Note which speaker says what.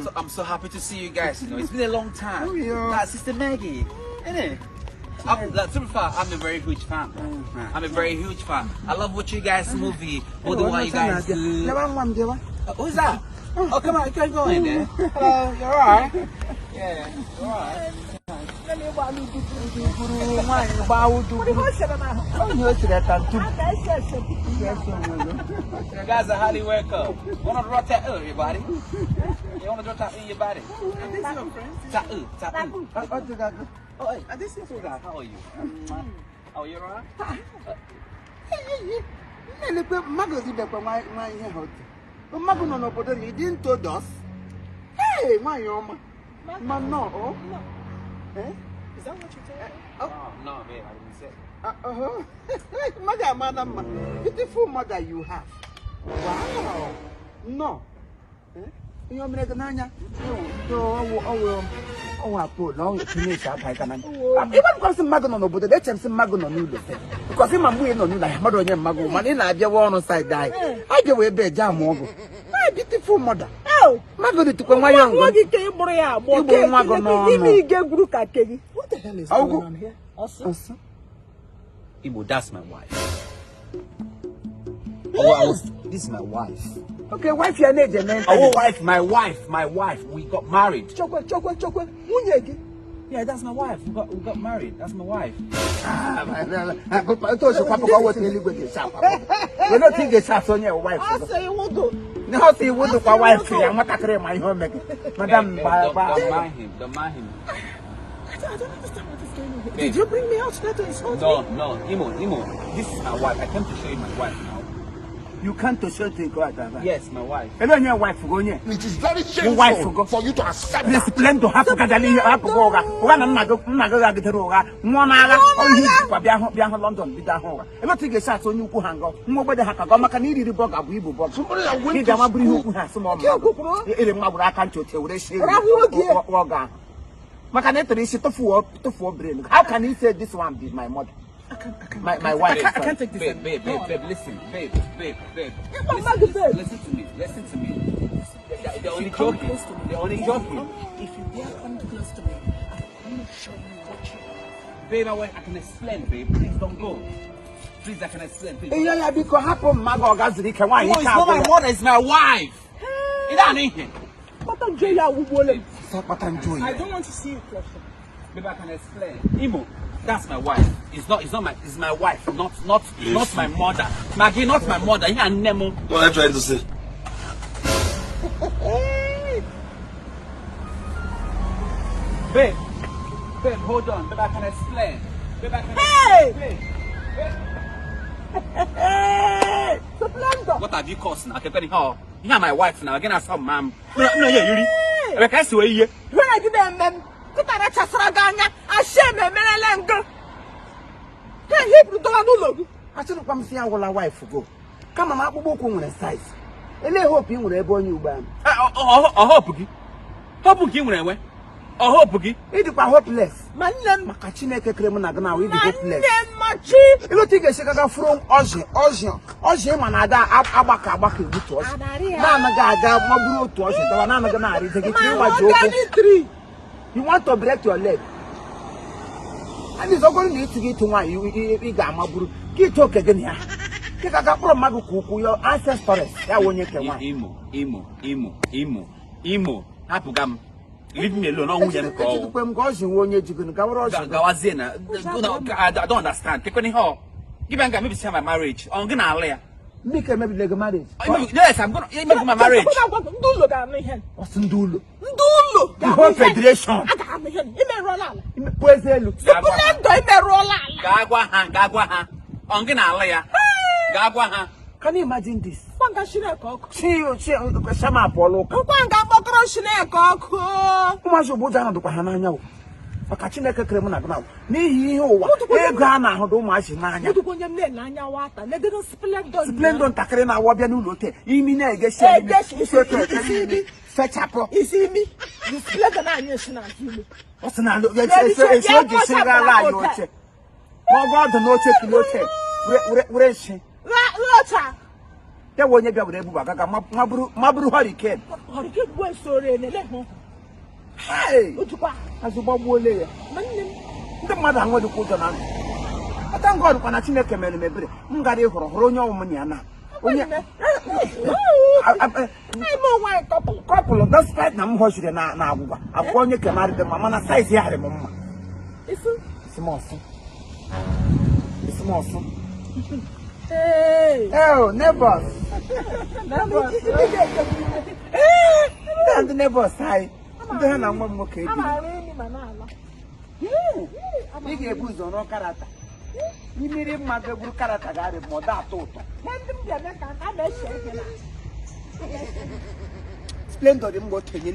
Speaker 1: So I'm so happy to see you guys. You know, it's been a long time.
Speaker 2: Oh, yeah.
Speaker 1: That's Sister Maggie, isn't it? To be fair, I'm a very huge fan. I'm a very huge fan. I love what you guys movie. What the one you guys do. Who's that? Oh, come on, you can go in there. Hello, you alright? Yeah, you alright. You guys are highly welcome. Wanna draw tattoo, everybody? You wanna draw tattoo in your body? Are these your friends? Tattoo. Oh, hey, are these your guys? How are you? Oh, you alright?
Speaker 2: You didn't told us. Hey, my man, no. Oh?
Speaker 3: No.
Speaker 2: Eh?
Speaker 3: Is that what you told me?
Speaker 1: Oh, no, babe, I didn't say.
Speaker 2: Madam, beautiful mother you have. Wow. No. Eh? You are making Nanya. Oh, I put long finish up. I can. Even because the Magon on the boat, that's some Magon on you. Because him and we know like Mother and Mago, Manila, you want on side die. I give away bed jam. My beautiful mother.
Speaker 3: Oh,
Speaker 2: Mago to come my young.
Speaker 3: What did you bring out? What the hell is going on here? Also,
Speaker 1: Imo, that's my wife. Oh, this is my wife.
Speaker 2: Okay, wife your name, man.
Speaker 1: Oh, my wife. We got married.
Speaker 3: Chocolate.
Speaker 1: Yeah, that's my wife. We got married. That's my wife.
Speaker 2: I told you, Papa, what really with your shop. We don't think it's on your wife.
Speaker 3: I say you want to.
Speaker 2: No, see, what do my wife say? I'm not a my home. Madam,
Speaker 1: Don't mind him.
Speaker 3: I don't understand what is going on here. Did you bring me out there to insult me?
Speaker 1: No, Imo. This is my wife. I came to show you my wife now.
Speaker 2: you can't to certain correct.
Speaker 1: Yes, my wife.
Speaker 2: And then your wife go near.
Speaker 4: It is very shameful for you to accept
Speaker 2: This
Speaker 4: that.
Speaker 2: plan to have Gadali have to go. One and Naga get a roga. One hour or London with that horror. Everything is shot on you who hang up. Nobody has a goma can eat the bug of Igbo box.
Speaker 4: Somebody that went
Speaker 2: He
Speaker 4: to
Speaker 2: damn who has some more. I can't tell you. Macanetri is to four brain. How can he say this one be my mother? My wife.
Speaker 3: I can't take this.
Speaker 1: Babe, listen. Babe. Listen to me. They're only joking.
Speaker 3: If you dare come close to me, I'm going to show you what you are.
Speaker 1: Babe, I can explain, babe. Please don't go. Please, I can explain. Please.
Speaker 2: Yeah, because happen, Mago Gazri can
Speaker 1: No, it's not my mother, it's my wife. You don't need him.
Speaker 3: But I'm Jaya Wubole.
Speaker 2: I
Speaker 3: don't want to see you closer.
Speaker 1: Maybe I can explain. Imo, that's my wife. It's my wife, not my mother. Maggie, not my mother. Here and Nemo.
Speaker 4: What are you trying to say?
Speaker 1: Babe, hold on. Maybe I can explain.
Speaker 3: Hey!
Speaker 1: What have you caused now? You are my wife now. Again, I saw mom. No, yeah, you. I see where you.
Speaker 3: When I did them, I shame a man. Can you put on a
Speaker 2: I should come see our wife go. Come on, Abu Bokum size. And I hope you will ever born you, Bam.
Speaker 1: I hope you will. I hope you.
Speaker 2: It is hopeless.
Speaker 3: Man,
Speaker 2: Macachine criminal now will be hopeless.
Speaker 3: my chief.
Speaker 2: You don't think a second from Ocean, and Ada Abaka with us. Nanaga, Mabu to us, Nanaga, you want to break your leg. And it's all going to get to one. You got Maburu. Get talk again here. Take a couple of Maguku, your ancestors. That one you can want.
Speaker 1: Imo. Hapugam. Leave me alone. I don't understand. Give me maybe see my marriage. I'm gonna lay.
Speaker 2: Make maybe like a marriage.
Speaker 1: Yes, I'm gonna make my marriage.
Speaker 2: What's Ndulu?
Speaker 3: Ndulu.
Speaker 2: The whole federation.
Speaker 1: I'm gonna lay.
Speaker 2: Can you imagine this? See you, Sama Apollo. Who was your Buddha to Pahananya? A Kachina criminal now. Me, Ghana, who don't much in Nanya. Splendid Takarina, Wabianu, you mean I guess, fetch up. You see me? You split the 9 years now. What's another? Yes, God, the no check. ya wụ onye bịa were ebubo agaga mabụrụ hurricane.
Speaker 3: Hurricane gwe soro enele hụ. Ojukwa
Speaker 2: azụ gbagbuole ya. Ndị mmadụ anwedịkwa ụjọ na ndụ. Ata ngọ ọdụkwa na Chineke mere m ebere m gara ịhụrụ onye ọmụmụ na ya na onye kọpụlụ despite na m họchiri na agwụgwa abụọ onye kemarị dị mma mana saiz ya harị m mma. Isimọsụ neighbors ndị neighbors anyị ndị ha na nwa m nwoke ebi ị ga-ebu ụzọ rụọ karata imiri mmadụ egburu karata ga-arị ma ọ da atọ ụtọ. Splendor dị mgbe okenye